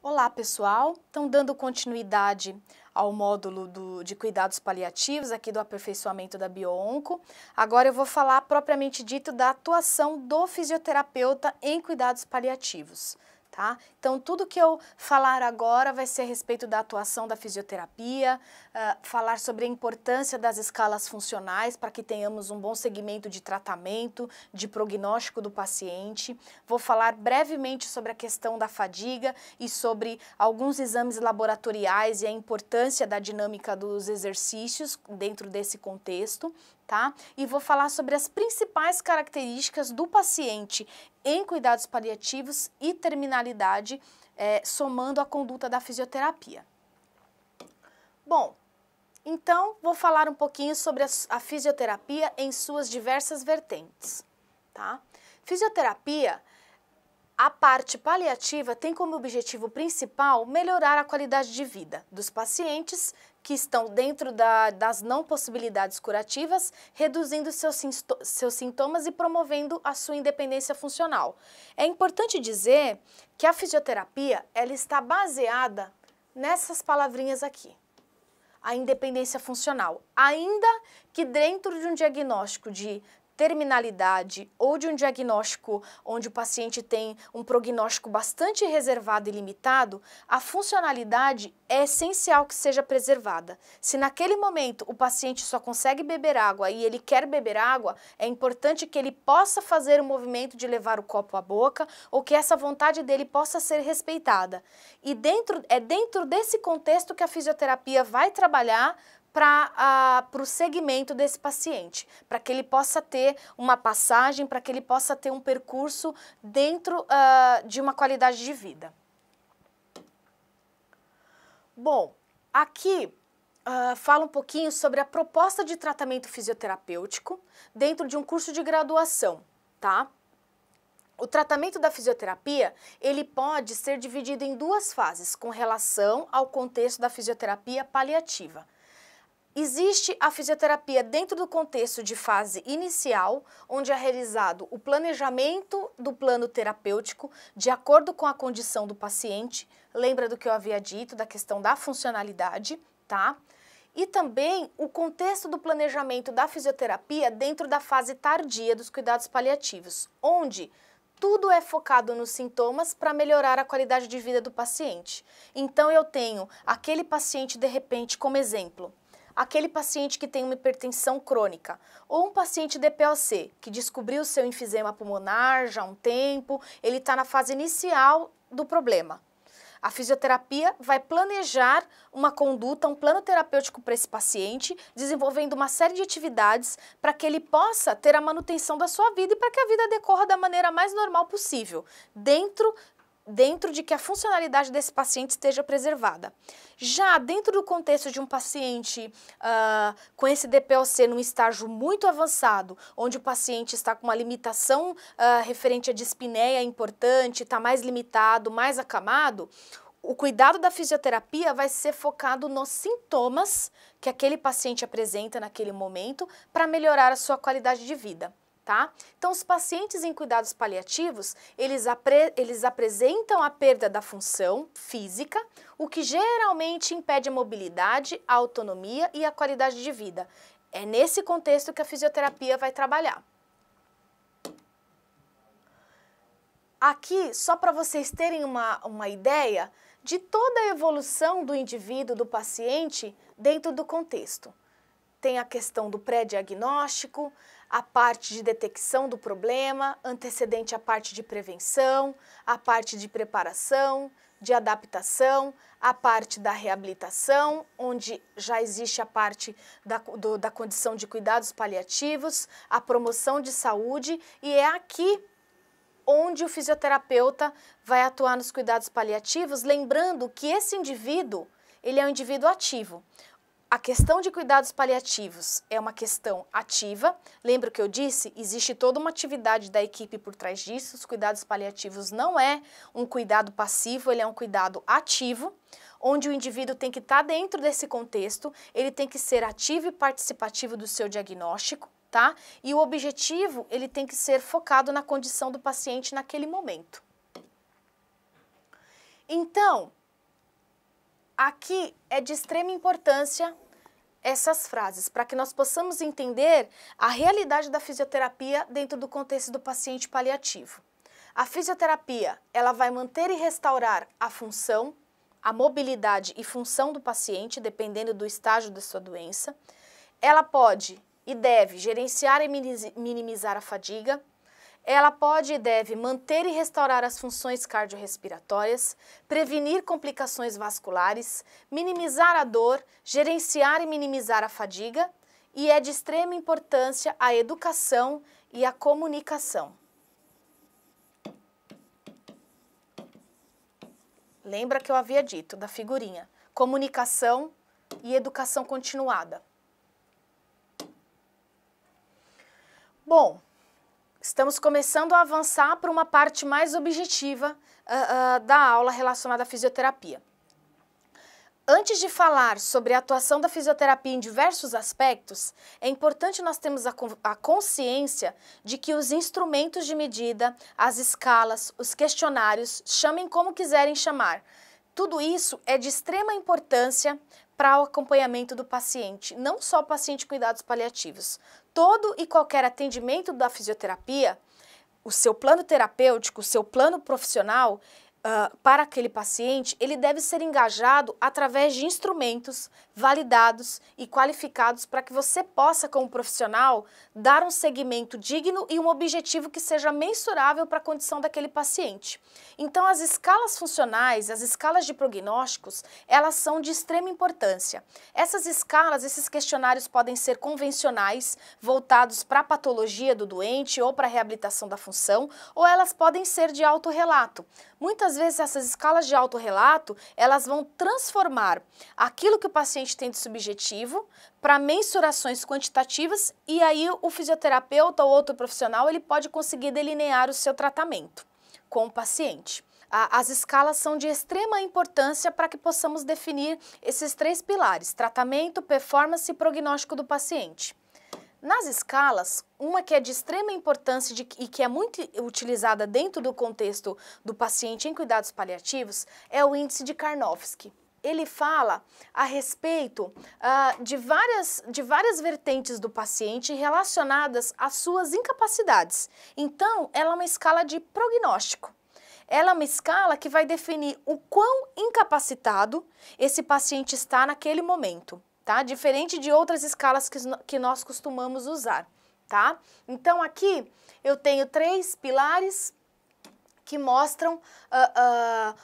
Olá, pessoal! Então, dando continuidade ao módulo de cuidados paliativos aqui do aperfeiçoamento da Bioonco, agora eu vou falar propriamente dito da atuação do fisioterapeuta em cuidados paliativos. Tá? Então, tudo que eu falar agora vai ser a respeito da atuação da fisioterapia, falar sobre a importância das escalas funcionais para que tenhamos um bom segmento de tratamento, de prognóstico do paciente. Vou falar brevemente sobre a questão da fadiga e sobre alguns exames laboratoriais e a importância da dinâmica dos exercícios dentro desse contexto. Tá? E vou falar sobre as principais características do paciente em cuidados paliativos e terminalidade, somando a conduta da fisioterapia. Bom, então vou falar um pouquinho sobre a fisioterapia em suas diversas vertentes. Tá? Fisioterapia, a parte paliativa tem como objetivo principal melhorar a qualidade de vida dos pacientes que estão dentro das não possibilidades curativas, reduzindo seus sintomas e promovendo a sua independência funcional. É importante dizer que a fisioterapia ela está baseada nessas palavrinhas aqui. A independência funcional, ainda que dentro de um diagnóstico de terminalidade ou de um diagnóstico onde o paciente tem um prognóstico bastante reservado e limitado, a funcionalidade é essencial que seja preservada. Se naquele momento o paciente só consegue beber água e ele quer beber água, é importante que ele possa fazer o movimento de levar o copo à boca ou que essa vontade dele possa ser respeitada. E é dentro desse contexto que a fisioterapia vai trabalhar para o segmento desse paciente, para que ele possa ter uma passagem, para que ele possa ter um percurso dentro de uma qualidade de vida. Bom, aqui fala um pouquinho sobre a proposta de tratamento fisioterapêutico dentro de um curso de graduação, tá? O tratamento da fisioterapia, ele pode ser dividido em duas fases com relação ao contexto da fisioterapia paliativa. Existe a fisioterapia dentro do contexto de fase inicial, onde é realizado o planejamento do plano terapêutico de acordo com a condição do paciente. Lembra do que eu havia dito, da questão da funcionalidade, tá? E também o contexto do planejamento da fisioterapia dentro da fase tardia dos cuidados paliativos, onde tudo é focado nos sintomas para melhorar a qualidade de vida do paciente. Então eu tenho aquele paciente de repente como exemplo, aquele paciente que tem uma hipertensão crônica, ou um paciente DPOC, que descobriu seu enfisema pulmonar já há um tempo, ele está na fase inicial do problema. A fisioterapia vai planejar uma conduta, um plano terapêutico para esse paciente, desenvolvendo uma série de atividades para que ele possa ter a manutenção da sua vida e para que a vida decorra da maneira mais normal possível, dentro de que a funcionalidade desse paciente esteja preservada. Já dentro do contexto de um paciente com esse DPOC num estágio muito avançado, onde o paciente está com uma limitação referente à dispneia importante, está mais limitado, mais acamado, o cuidado da fisioterapia vai ser focado nos sintomas que aquele paciente apresenta naquele momento para melhorar a sua qualidade de vida. Tá? Então, os pacientes em cuidados paliativos, eles apresentam a perda da função física, o que geralmente impede a mobilidade, a autonomia e a qualidade de vida. É nesse contexto que a fisioterapia vai trabalhar. Aqui, só para vocês terem uma ideia de toda a evolução do indivíduo, do paciente, dentro do contexto. Tem a questão do pré-diagnóstico, a parte de detecção do problema, antecedente à parte de prevenção, a parte de preparação, de adaptação, a parte da reabilitação, onde já existe a parte da condição de cuidados paliativos, a promoção de saúde, e é aqui onde o fisioterapeuta vai atuar nos cuidados paliativos, lembrando que esse indivíduo, ele é um indivíduo ativo. A questão de cuidados paliativos é uma questão ativa. Lembra o que eu disse? Existe toda uma atividade da equipe por trás disso. Os cuidados paliativos não é um cuidado passivo, ele é um cuidado ativo, onde o indivíduo tem que estar dentro desse contexto, ele tem que ser ativo e participativo do seu diagnóstico, tá? E o objetivo, ele tem que ser focado na condição do paciente naquele momento. Então, aqui é de extrema importância essas frases, para que nós possamos entender a realidade da fisioterapia dentro do contexto do paciente paliativo. A fisioterapia, ela vai manter e restaurar a função, a mobilidade e função do paciente, dependendo do estágio da sua doença. Ela pode e deve gerenciar e minimizar a fadiga. Ela pode e deve manter e restaurar as funções cardiorrespiratórias, prevenir complicações vasculares, minimizar a dor, gerenciar e minimizar a fadiga, e é de extrema importância a educação e a comunicação. Lembra que eu havia dito da figurinha? Comunicação e educação continuada. Bom, estamos começando a avançar para uma parte mais objetiva da aula relacionada à fisioterapia. Antes de falar sobre a atuação da fisioterapia em diversos aspectos, é importante nós termos a consciência de que os instrumentos de medida, as escalas, os questionários, chamem como quiserem chamar, tudo isso é de extrema importância para o acompanhamento do paciente, não só o paciente com cuidados paliativos. Todo e qualquer atendimento da fisioterapia, o seu plano terapêutico, o seu plano profissional para aquele paciente, ele deve ser engajado através de instrumentos validados e qualificados para que você possa, como profissional, dar um segmento digno e um objetivo que seja mensurável para a condição daquele paciente. Então, as escalas funcionais, as escalas de prognósticos, elas são de extrema importância. Essas escalas, esses questionários podem ser convencionais, voltados para a patologia do doente ou para a reabilitação da função, ou elas podem ser de autorrelato. Muitas vezes essas escalas de autorrelato, elas vão transformar aquilo que o paciente tem de subjetivo para mensurações quantitativas e aí o fisioterapeuta ou outro profissional, ele pode conseguir delinear o seu tratamento com o paciente. As escalas são de extrema importância para que possamos definir esses três pilares: tratamento, performance e prognóstico do paciente. Nas escalas, uma que é de extrema importância e que é muito utilizada dentro do contexto do paciente em cuidados paliativos é o índice de Karnofsky. Ele fala a respeito de várias vertentes do paciente relacionadas às suas incapacidades. Então, ela é uma escala de prognóstico. Ela é uma escala que vai definir o quão incapacitado esse paciente está naquele momento. Tá? Diferente de outras escalas que nós costumamos usar, tá? Então, aqui eu tenho três pilares que mostram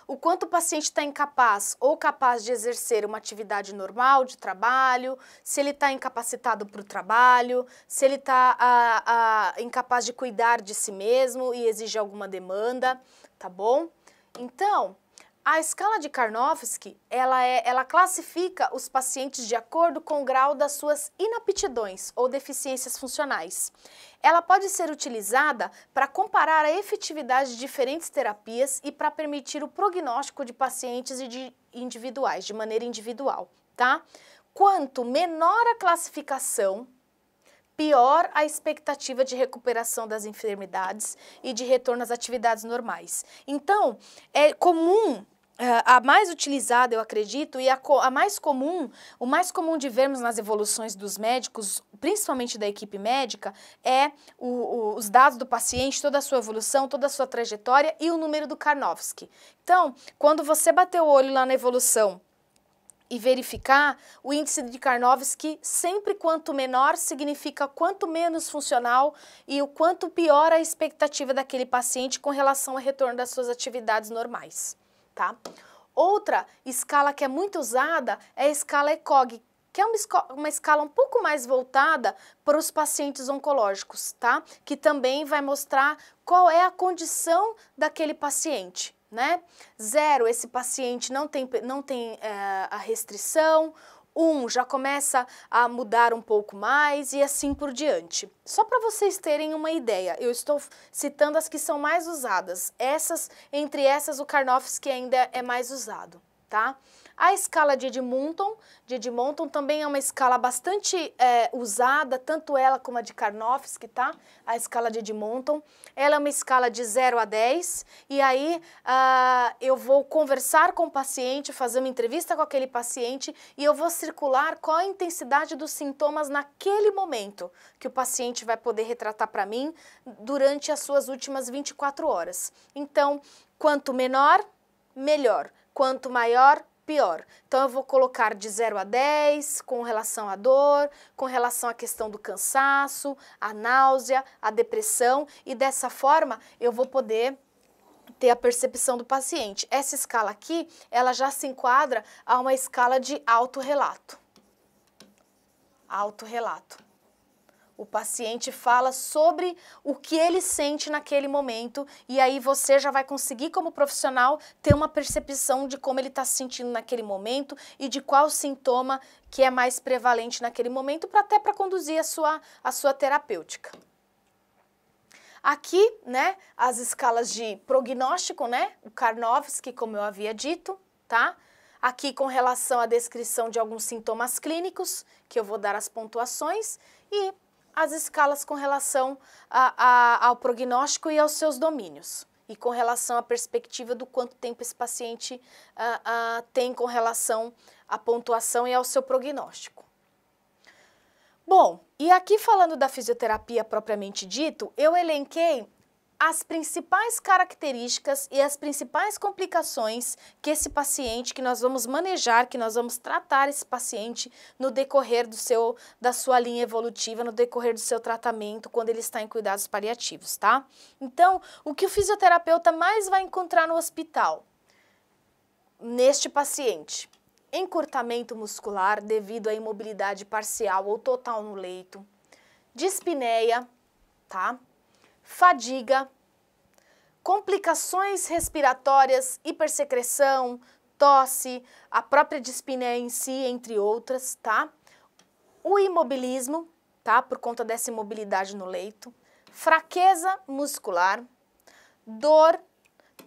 o quanto o paciente está incapaz ou capaz de exercer uma atividade normal de trabalho, se ele está incapacitado para o trabalho, se ele está incapaz de cuidar de si mesmo e exige alguma demanda, tá bom? Então, a escala de Karnofsky, ela classifica os pacientes de acordo com o grau das suas inaptidões ou deficiências funcionais. Ela pode ser utilizada para comparar a efetividade de diferentes terapias e para permitir o prognóstico de pacientes individuais, de maneira individual, tá? Quanto menor a classificação, pior a expectativa de recuperação das enfermidades e de retorno às atividades normais. Então, é comum, a mais utilizada, eu acredito, e o mais comum de vermos nas evoluções dos médicos, principalmente da equipe médica, é os dados do paciente, toda a sua evolução, toda a sua trajetória e o número do Karnofsky. Então, quando você bater o olho lá na evolução e verificar, o índice de Karnofsky, sempre quanto menor, significa quanto menos funcional e o quanto pior a expectativa daquele paciente com relação ao retorno das suas atividades normais, tá? Outra escala que é muito usada é a escala ECOG, que é uma escala um pouco mais voltada para os pacientes oncológicos, tá? Que também vai mostrar qual é a condição daquele paciente, né? 0, esse paciente não tem a restrição. 1 já começa a mudar um pouco mais e assim por diante. Só para vocês terem uma ideia, eu estou citando as que são mais usadas. Entre essas o Karnofsky ainda é mais usado, tá? A escala de Edmonton também é uma escala bastante usada, tanto ela como a de Karnofsky, tá? A escala de Edmonton, ela é uma escala de 0 a 10, e aí eu vou conversar com o paciente, fazer uma entrevista com aquele paciente, e eu vou circular qual a intensidade dos sintomas naquele momento, que o paciente vai poder retratar para mim durante as suas últimas 24 horas. Então, quanto menor, melhor. Quanto maior, pior. Então, eu vou colocar de 0 a 10 com relação à dor, com relação à questão do cansaço, a náusea, a depressão, e dessa forma eu vou poder ter a percepção do paciente. Essa escala aqui, ela já se enquadra a uma escala de autorrelato. Autorrelato. O paciente fala sobre o que ele sente naquele momento, e aí você já vai conseguir, como profissional, ter uma percepção de como ele está se sentindo naquele momento e de qual sintoma que é mais prevalente naquele momento, até para conduzir a sua terapêutica. Aqui, né, as escalas de prognóstico, né, o Karnofsky, como eu havia dito, tá? Aqui com relação à descrição de alguns sintomas clínicos, que eu vou dar as pontuações, e as escalas com relação ao prognóstico e aos seus domínios, e com relação à perspectiva do quanto tempo esse paciente tem com relação à pontuação e ao seu prognóstico. Bom, e aqui falando da fisioterapia propriamente dito, eu elenquei as principais características e as principais complicações que esse paciente, que nós vamos manejar, que nós vamos tratar esse paciente no decorrer da sua linha evolutiva, no decorrer do seu tratamento, quando ele está em cuidados paliativos, tá? Então, o que o fisioterapeuta mais vai encontrar no hospital, neste paciente? Encurtamento muscular devido à imobilidade parcial ou total no leito, dispneia, tá? Fadiga, complicações respiratórias, hipersecreção, tosse, a própria dispneia em si, entre outras, tá? O imobilismo, tá? Por conta dessa imobilidade no leito, fraqueza muscular, dor,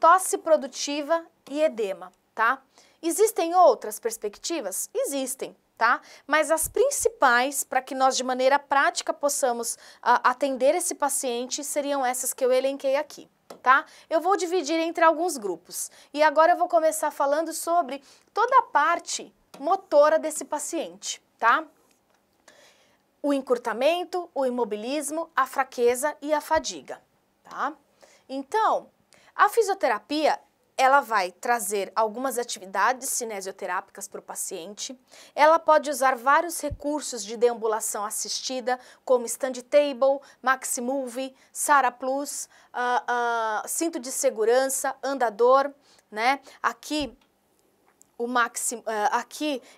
tosse produtiva e edema, tá? Existem outras perspectivas? Existem, tá? Mas as principais, para que nós de maneira prática possamos atender esse paciente, seriam essas que eu elenquei aqui, tá? Eu vou dividir entre alguns grupos. E agora eu vou começar falando sobre toda a parte motora desse paciente, tá? O encurtamento, o imobilismo, a fraqueza e a fadiga, tá? Então, a fisioterapia, ela vai trazer algumas atividades cinesioterápicas para o paciente. Ela pode usar vários recursos de deambulação assistida, como stand table, Maximove, Sara Plus, cinto de segurança, andador, né? Aqui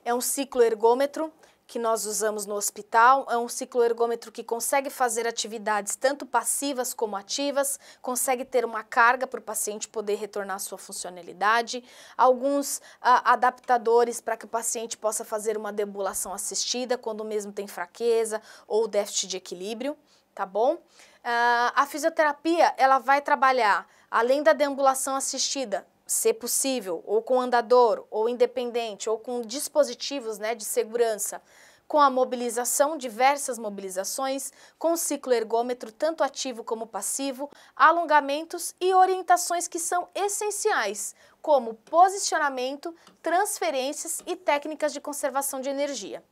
é um cicloergômetro que nós usamos no hospital, é um cicloergômetro que consegue fazer atividades tanto passivas como ativas, consegue ter uma carga para o paciente poder retornar à sua funcionalidade, alguns adaptadores para que o paciente possa fazer uma deambulação assistida quando mesmo tem fraqueza ou déficit de equilíbrio, tá bom? A fisioterapia, ela vai trabalhar, além da deambulação assistida, se possível, ou com andador, ou independente, ou com dispositivos, né, de segurança, com a mobilização, diversas mobilizações, com o cicloergômetro, tanto ativo como passivo, alongamentos e orientações que são essenciais, como posicionamento, transferências e técnicas de conservação de energia,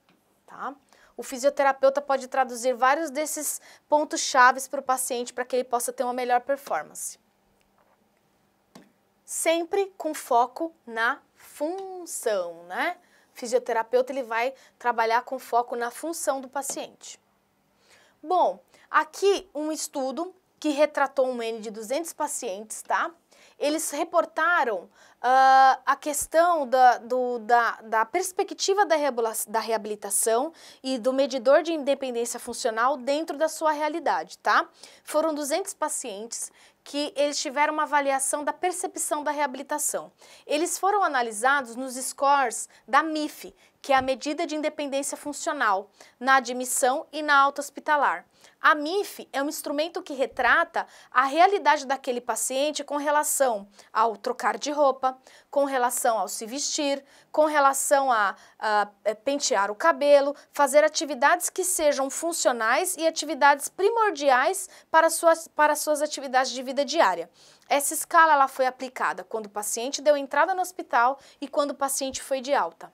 tá? O fisioterapeuta pode traduzir vários desses pontos chaves para o paciente para que ele possa ter uma melhor performance. Sempre com foco na função, né? O fisioterapeuta, ele vai trabalhar com foco na função do paciente. Bom, aqui um estudo que retratou um N de 200 pacientes, tá? Eles reportaram a questão da perspectiva da reabilitação e do medidor de independência funcional dentro da sua realidade, tá? Foram 200 pacientes que eles tiveram uma avaliação da percepção da reabilitação. Eles foram analisados nos scores da MIF, que é a medida de independência funcional, na admissão e na alta hospitalar. A MIF é um instrumento que retrata a realidade daquele paciente com relação ao trocar de roupa, roupa, com relação ao se vestir, com relação a pentear o cabelo, fazer atividades que sejam funcionais e atividades primordiais para suas atividades de vida diária. Essa escala ela foi aplicada quando o paciente deu entrada no hospital e quando o paciente foi de alta.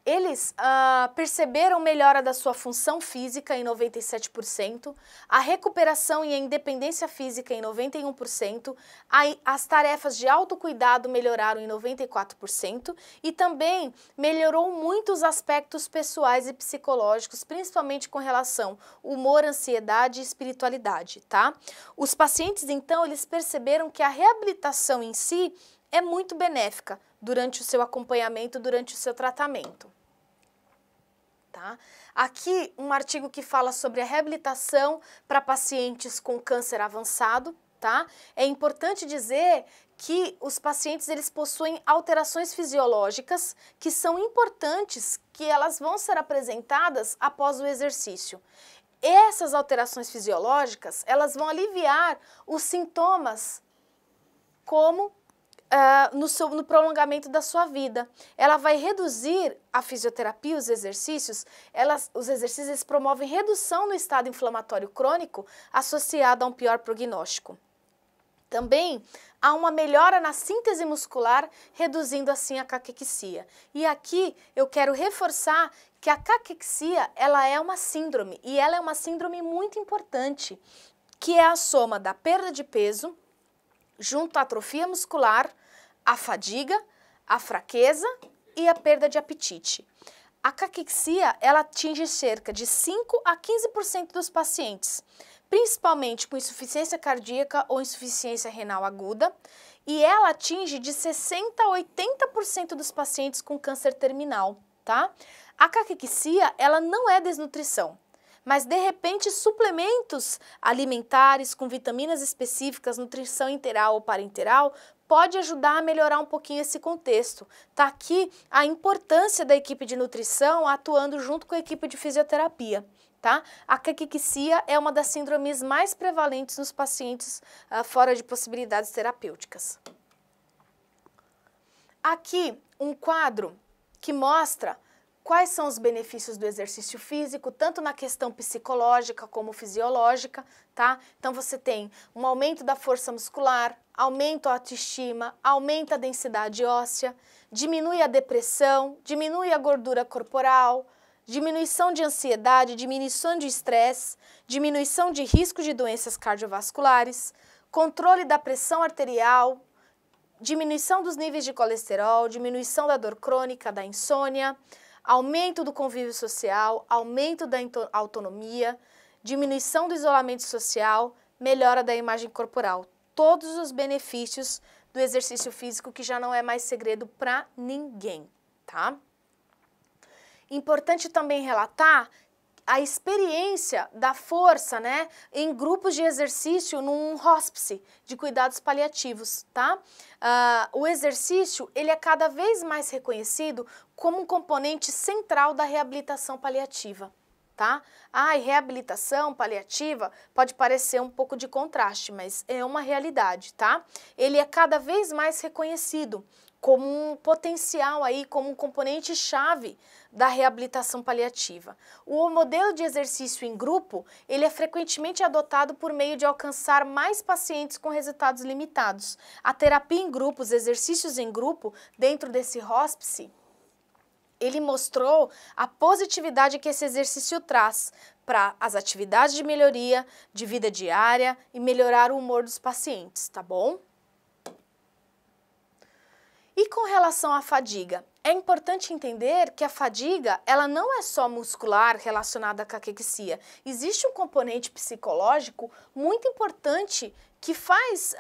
Eles perceberam melhora da sua função física em 97%, a recuperação e a independência física em 91%, as tarefas de autocuidado melhoraram em 94% e também melhorou muito os aspectos pessoais e psicológicos, principalmente com relação ao humor, ansiedade e espiritualidade, tá? Os pacientes, então, eles perceberam que a reabilitação em si é muito benéfica durante o seu acompanhamento, durante o seu tratamento. Tá? Aqui um artigo que fala sobre a reabilitação para pacientes com câncer avançado. Tá? É importante dizer que os pacientes eles possuem alterações fisiológicas que são importantes, que elas vão ser apresentadas após o exercício. Essas alterações fisiológicas elas vão aliviar os sintomas como no prolongamento da sua vida. Ela vai reduzir a fisioterapia, os exercícios eles promovem redução no estado inflamatório crônico associado a um pior prognóstico. Também há uma melhora na síntese muscular, reduzindo assim a caquexia. E aqui eu quero reforçar que a caquexia ela é uma síndrome, e ela é uma síndrome muito importante, que é a soma da perda de peso, junto à atrofia muscular, a fadiga, a fraqueza e a perda de apetite. A caquexia, ela atinge cerca de 5 a 15% dos pacientes, principalmente com insuficiência cardíaca ou insuficiência renal aguda, e ela atinge de 60 a 80% dos pacientes com câncer terminal, tá? A caquexia, ela não é desnutrição, mas de repente suplementos alimentares com vitaminas específicas, nutrição interal ou parenteral, pode ajudar a melhorar um pouquinho esse contexto. Tá aqui a importância da equipe de nutrição atuando junto com a equipe de fisioterapia. Tá? A caquexia é uma das síndromes mais prevalentes nos pacientes fora de possibilidades terapêuticas. Aqui um quadro que mostra quais são os benefícios do exercício físico, tanto na questão psicológica como fisiológica, tá? Então você tem um aumento da força muscular, aumenta a autoestima, aumenta a densidade óssea, diminui a depressão, diminui a gordura corporal, diminuição de ansiedade, diminuição de estresse, diminuição de risco de doenças cardiovasculares, controle da pressão arterial, diminuição dos níveis de colesterol, diminuição da dor crônica, da insônia, aumento do convívio social, aumento da autonomia, diminuição do isolamento social, melhora da imagem corporal. Todos os benefícios do exercício físico que já não é mais segredo para ninguém, tá? Importante também relatar a experiência da força, né, em grupos de exercício num hospice de cuidados paliativos, tá? O exercício, ele é cada vez mais reconhecido como um componente central da reabilitação paliativa, tá? E reabilitação paliativa pode parecer um pouco de contraste, mas é uma realidade, tá? Ele é cada vez mais reconhecido como um potencial aí, como um componente chave da reabilitação paliativa. O modelo de exercício em grupo, ele é frequentemente adotado por meio de alcançar mais pacientes com resultados limitados. A terapia em grupo, os exercícios em grupo, dentro desse hospice, ele mostrou a positividade que esse exercício traz para as atividades de melhoria, de vida diária e melhorar o humor dos pacientes, tá bom? E com relação à fadiga, é importante entender que a fadiga, ela não é só muscular relacionada à caquexia. Existe um componente psicológico muito importante que faz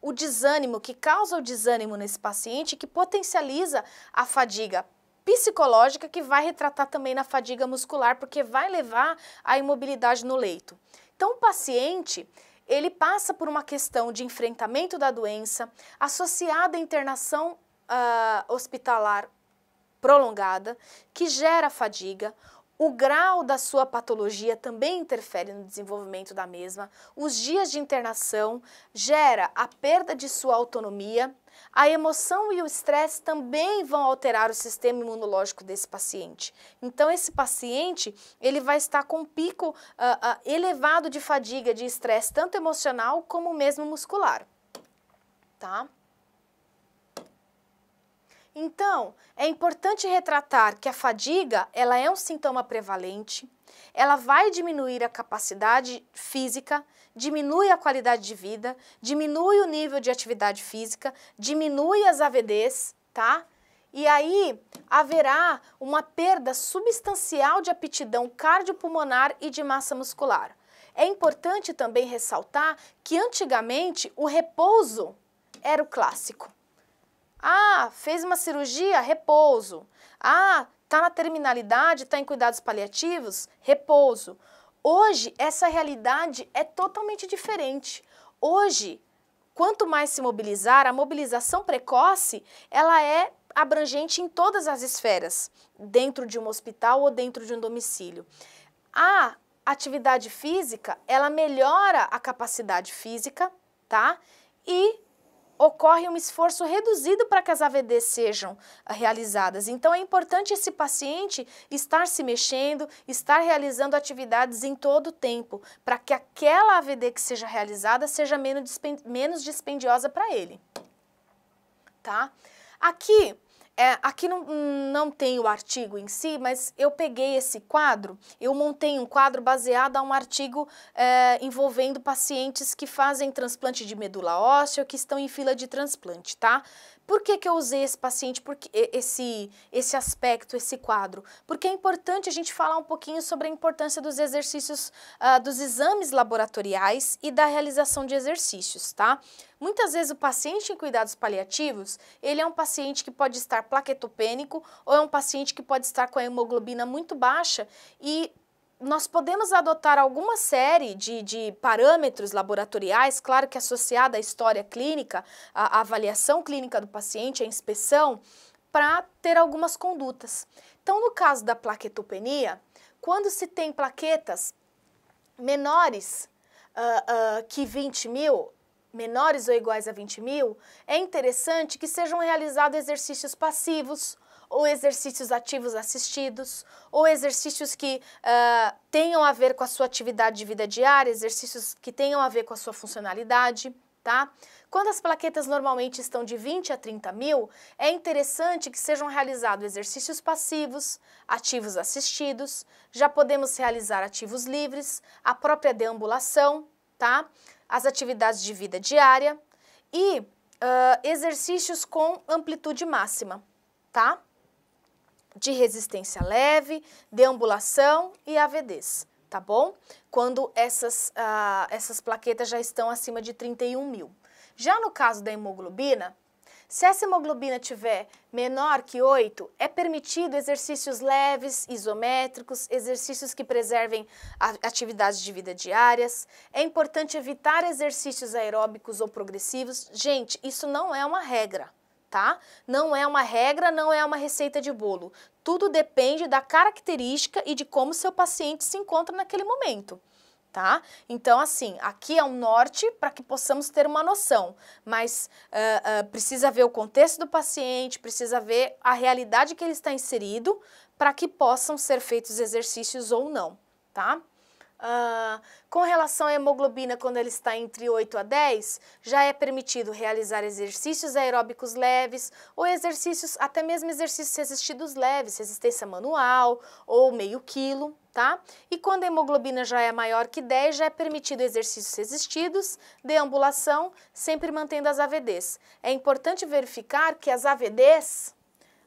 o desânimo, que causa o desânimo nesse paciente, que potencializa a fadiga psicológica, que vai retratar também na fadiga muscular, porque vai levar à imobilidade no leito. Então, o paciente, ele passa por uma questão de enfrentamento da doença, associada à internação hospitalar prolongada, que gera fadiga, O grau da sua patologia também interfere no desenvolvimento da mesma. Os dias de internação gera a perda de sua autonomia. A emoção e o estresse também vão alterar o sistema imunológico desse paciente. Então, esse paciente, ele vai estar com um pico elevado de fadiga, de estresse, tanto emocional como mesmo muscular, tá? Então, é importante retratar que a fadiga, ela é um sintoma prevalente, ela vai diminuir a capacidade física, diminui a qualidade de vida, diminui o nível de atividade física, diminui as AVDs, tá? E aí haverá uma perda substancial de aptidão cardiopulmonar e de massa muscular. É importante também ressaltar que antigamente o repouso era o clássico. Ah, fez uma cirurgia? Repouso. Ah, está na terminalidade, está em cuidados paliativos? Repouso. Hoje, essa realidade é totalmente diferente. Hoje, quanto mais se mobilizar, a mobilização precoce, ela é abrangente em todas as esferas, dentro de um hospital ou dentro de um domicílio. A atividade física, ela melhora a capacidade física, tá? E ocorre um esforço reduzido para que as AVDs sejam realizadas. Então, é importante esse paciente estar se mexendo, estar realizando atividades em todo o tempo, para que aquela AVD que seja realizada seja menos dispendiosa para ele, tá? Aqui não tem o artigo em si, mas eu peguei esse quadro, eu montei um quadro baseado a um artigo envolvendo pacientes que fazem transplante de medula óssea ou que estão em fila de transplante, tá? Por que eu usei esse paciente, esse aspecto, esse quadro? Porque é importante a gente falar um pouquinho sobre a importância dos exercícios, dos exames laboratoriais e da realização de exercícios, tá? Muitas vezes o paciente em cuidados paliativos, ele é um paciente que pode estar plaquetopênico ou é um paciente que pode estar com a hemoglobina muito baixa e nós podemos adotar alguma série de parâmetros laboratoriais, claro que associada à história clínica, à avaliação clínica do paciente, à inspeção, para ter algumas condutas. Então, no caso da plaquetopenia, quando se tem plaquetas menores que 20 mil, menores ou iguais a 20 mil, é interessante que sejam realizados exercícios passivos, ou exercícios ativos assistidos, ou exercícios que tenham a ver com a sua atividade de vida diária, exercícios que tenham a ver com a sua funcionalidade, tá? Quando as plaquetas normalmente estão de 20 a 30 mil, é interessante que sejam realizados exercícios passivos, ativos assistidos, já podemos realizar ativos livres, a própria deambulação, tá? As atividades de vida diária e exercícios com amplitude máxima, tá? De resistência leve, deambulação e AVDs, tá bom? Quando essas plaquetas já estão acima de 31 mil. Já no caso da hemoglobina, se essa hemoglobina tiver menor que 8, é permitido exercícios leves, isométricos, exercícios que preservem atividades de vida diárias. É importante evitar exercícios aeróbicos ou progressivos. Gente, isso não é uma regra, tá? Não é uma regra, não é uma receita de bolo. Tudo depende da característica e de como seu paciente se encontra naquele momento, tá? Então, assim, aqui é um norte para que possamos ter uma noção, mas precisa ver o contexto do paciente, precisa ver a realidade que ele está inserido para que possam ser feitos exercícios ou não, tá? Com relação à hemoglobina, quando ele está entre 8 a 10, já é permitido realizar exercícios aeróbicos leves ou exercícios, até mesmo exercícios resistidos leves, resistência manual ou meio quilo, tá? E quando a hemoglobina já é maior que 10, já é permitido exercícios resistidos, deambulação, sempre mantendo as AVDs. É importante verificar que as AVDs,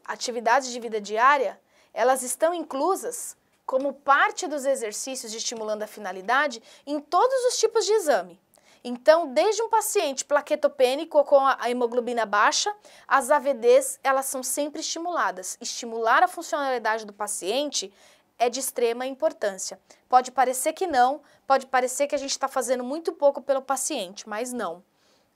atividades de vida diária, elas estão inclusas como parte dos exercícios de estimulando a finalidade em todos os tipos de exame. Então, desde um paciente plaquetopênico ou com a hemoglobina baixa, as AVDs, elas são sempre estimuladas. Estimular a funcionalidade do paciente é de extrema importância. Pode parecer que não, pode parecer que a gente está fazendo muito pouco pelo paciente, mas não,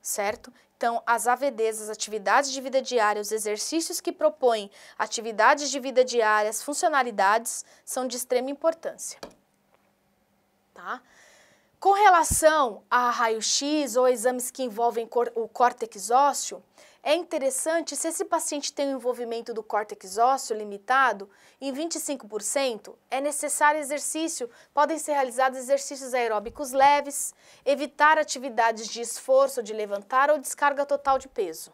certo? Então, as AVDs, as atividades de vida diária, os exercícios que propõem atividades de vida diária, as funcionalidades, são de extrema importância. Tá? Com relação a raio-x ou exames que envolvem o córtex ósseo, é interessante, se esse paciente tem um envolvimento do córtex ósseo limitado em 25%, é necessário exercício, podem ser realizados exercícios aeróbicos leves, evitar atividades de esforço, de levantar ou descarga total de peso.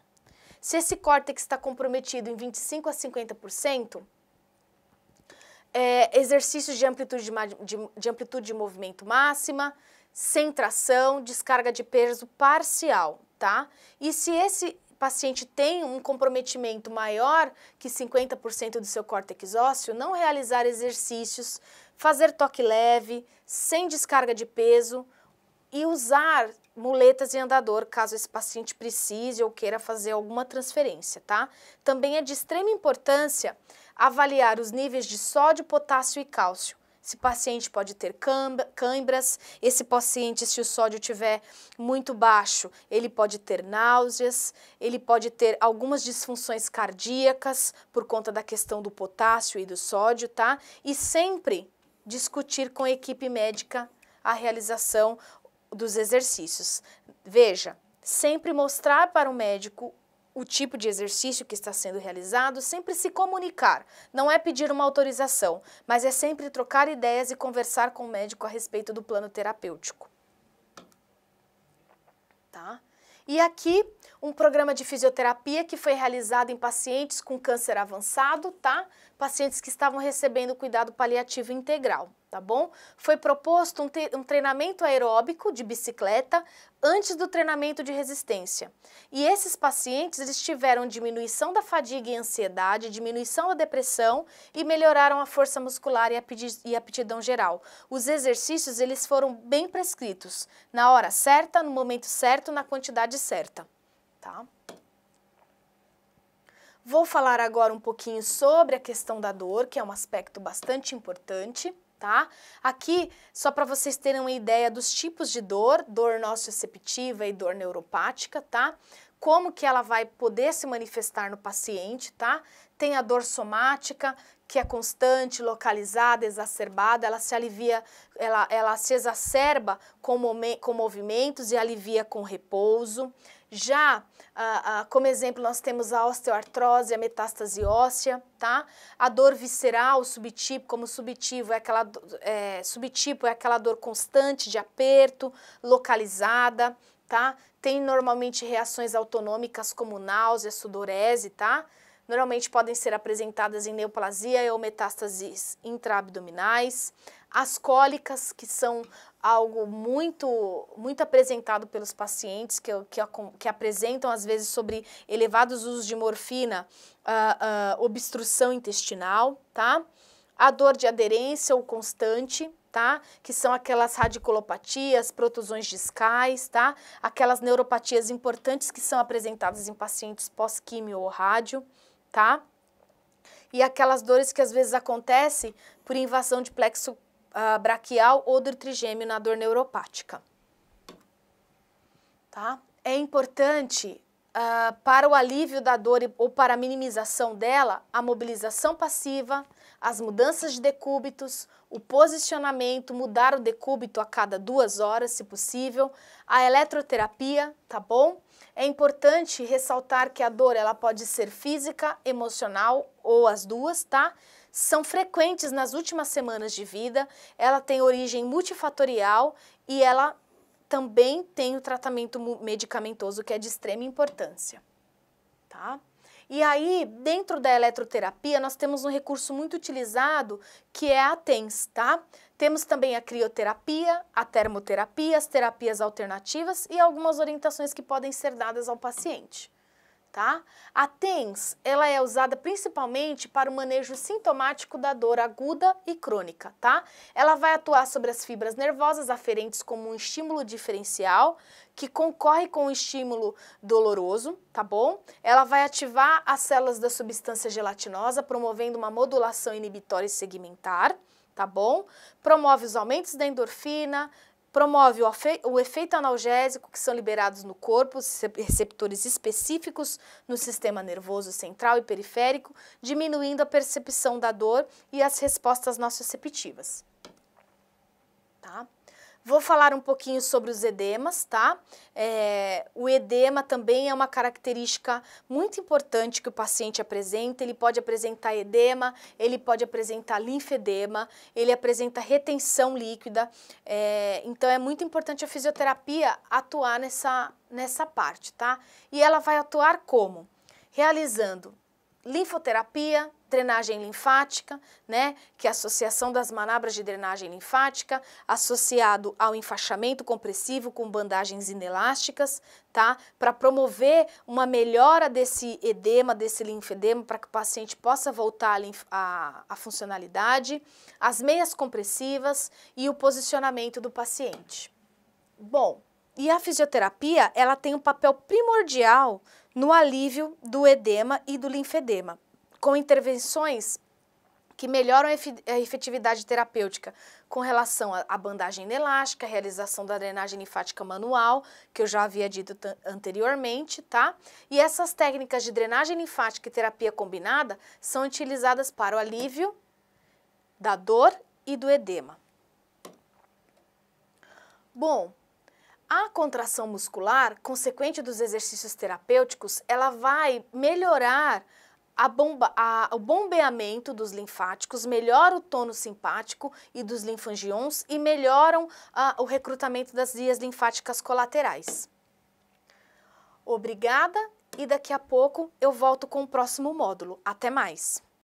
Se esse córtex está comprometido em 25% a 50%, exercícios de amplitude de movimento máxima, sem tração, descarga de peso parcial, tá? E se esse paciente tem um comprometimento maior que 50% do seu córtex ósseo, não realizar exercícios, fazer toque leve, sem descarga de peso e usar muletas e andador, caso esse paciente precise ou queira fazer alguma transferência, tá? Também é de extrema importância avaliar os níveis de sódio, potássio e cálcio. Esse paciente pode ter câimbras, esse paciente, se o sódio estiver muito baixo, ele pode ter náuseas, ele pode ter algumas disfunções cardíacas por conta da questão do potássio e do sódio, tá? E sempre discutir com a equipe médica a realização dos exercícios. Veja, sempre mostrar para o médico o tipo de exercício que está sendo realizado, sempre se comunicar. Não é pedir uma autorização, mas é sempre trocar ideias e conversar com o médico a respeito do plano terapêutico. Tá? E aqui, um programa de fisioterapia que foi realizado em pacientes com câncer avançado, tá? Pacientes que estavam recebendo cuidado paliativo integral, tá bom? Foi proposto um treinamento aeróbico de bicicleta antes do treinamento de resistência. E esses pacientes, eles tiveram diminuição da fadiga e ansiedade, diminuição da depressão e melhoraram a força muscular e a aptidão geral. Os exercícios, eles foram bem prescritos, na hora certa, no momento certo, na quantidade certa, tá? Vou falar agora um pouquinho sobre a questão da dor, que é um aspecto bastante importante, tá? Aqui, só para vocês terem uma ideia dos tipos de dor nocioceptiva e dor neuropática, tá? Como que ela vai poder se manifestar no paciente, tá? Tem a dor somática, que é constante, localizada, exacerbada, ela se alivia, ela se exacerba com movimentos e alivia com repouso. Já, como exemplo, nós temos a osteoartrose, a metástase óssea, tá? A dor visceral, subtipo, como subtipo é aquela dor constante de aperto, localizada, tá? Tem normalmente reações autonômicas como náusea, sudorese, tá? Normalmente podem ser apresentadas em neoplasia ou metástases intraabdominais. As cólicas, que são algo muito apresentado pelos pacientes, que apresentam às vezes sobre elevados usos de morfina, obstrução intestinal, tá? A dor de aderência ou constante, tá? Que são aquelas radiculopatias, protusões discais, tá? Aquelas neuropatias importantes que são apresentadas em pacientes pós-químio ou rádio, tá? E aquelas dores que às vezes acontecem por invasão de plexo braquial ou do trigêmeo na dor neuropática, tá? É importante para o alívio da dor ou para a minimização dela, a mobilização passiva, as mudanças de decúbitos, o posicionamento, mudar o decúbito a cada 2 horas, se possível, a eletroterapia, tá bom? É importante ressaltar que a dor ela pode ser física, emocional ou as duas, tá? São frequentes nas últimas semanas de vida, ela tem origem multifatorial e ela também tem o tratamento medicamentoso que é de extrema importância, tá? E aí, dentro da eletroterapia, nós temos um recurso muito utilizado que é a TENS, tá? Temos também a crioterapia, a termoterapia, as terapias alternativas e algumas orientações que podem ser dadas ao paciente, tá? A TENS, ela é usada principalmente para o manejo sintomático da dor aguda e crônica, tá? Ela vai atuar sobre as fibras nervosas aferentes como um estímulo diferencial que concorre com o estímulo doloroso, tá bom? Ela vai ativar as células da substância gelatinosa, promovendo uma modulação inibitória e segmentar, tá bom? Promove os aumentos da endorfina, promove o efeito analgésico que são liberados no corpo, receptores específicos no sistema nervoso central e periférico, diminuindo a percepção da dor e as respostas nociceptivas. Tá? Vou falar um pouquinho sobre os edemas, tá? O edema também é uma característica muito importante que o paciente apresenta. Ele pode apresentar edema, ele pode apresentar linfedema, ele apresenta retenção líquida. Então é muito importante a fisioterapia atuar nessa parte, tá? E ela vai atuar como? Realizando linfoterapia, drenagem linfática, né, que é a associação das manabras de drenagem linfática, associado ao enfaixamento compressivo com bandagens inelásticas, tá, para promover uma melhora desse edema, desse linfedema, para que o paciente possa voltar à funcionalidade, as meias compressivas e o posicionamento do paciente. Bom, e a fisioterapia, ela tem um papel primordial no alívio do edema e do linfedema, com intervenções que melhoram a efetividade terapêutica com relação à bandagem inelástica, a realização da drenagem linfática manual, que eu já havia dito anteriormente, tá? E essas técnicas de drenagem linfática e terapia combinada são utilizadas para o alívio da dor e do edema. Bom, a contração muscular, consequente dos exercícios terapêuticos, ela vai melhorar o bombeamento dos linfáticos, melhora o tônus simpático e dos linfangions e melhoram o recrutamento das vias linfáticas colaterais. Obrigada e daqui a pouco eu volto com o próximo módulo. Até mais!